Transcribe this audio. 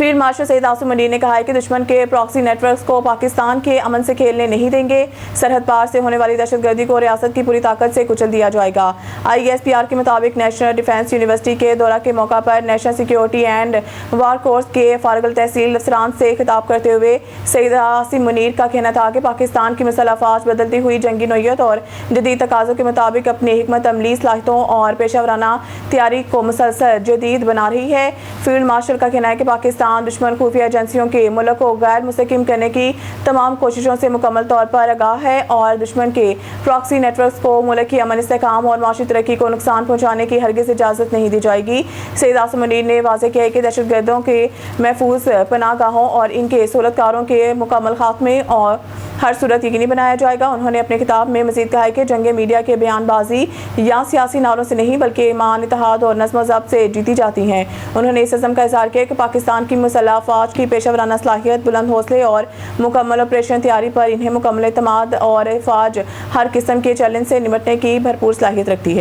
Field marshal سید آصم منیر نے کہا ہے کہ دشمن کے پراکسی نیٹ ورکس کو پاکستان کے امن سے کھیلنے نہیں دیں گے. سرحد پار سے ہونے والی دہشت گردی کو ریاست کی پوری طاقت سے کچل دیا جائے گا. ISPR کے مطابق نیشنل ڈیفنس یونیورسٹی کے دورہ کے موقع پر national security and war course کے فارغ التحصیل افسران سے خطاب کرتے ہوئے سید آصم منیر کا کہنا تھا کہ پاکستان کی مسلح افواج بدلتی ہوئی جنگی نوعیت اور جدید تقاضوں کے مطابق اپنی حکمت عملی صلاحیتوں اور پیشہ ورانہ تیاری کو مسلسل جدید بنا رہی ہے. فیلڈ مارشل کا کہنا ہے کہ پاکستان دشمن خفیہ ایجنسیوں کے ملک کو غیر مستحکم کرنے کی تمام کوششوں سے مکمل طور پر آگاہ ہے اور دشمن کے پراکسی نیٹ ورکس کو ملک کی امن استحکام اور معاشی ترقی کو نقصان پہنچانے کی ہرگز اجازت نہیں دی جائے گی. سید آصم منیر نے واضح کیا ہے کہ دہشت گردوں کے محفوظ پناہ گاہوں اور ان کے سہولت کاروں کے مکمل خاتمے اور ہر صورت یقینی بنایا جائے گا. انہوں نے اپنے خطاب میں مزید کہا ہے کہ جنگ میڈیا کے بیان بازی یا سیاسی نعروں سے نہیں بلکہ ایمان، اتحاد اور نظم و ضبط سے جیتی جاتی ہیں. انہوں نے اس عزم کا اظہار کیا کہ پاکستان کی مسلح افواج کی پیشہ ورانہ صلاحیت، بلند حوصلے اور مکمل آپریشن تیاری پر انہیں مکمل اعتماد اور افواج ہر قسم کے چیلنج سے نمٹنے کی بھرپور صلاحیت رکھتی ہے.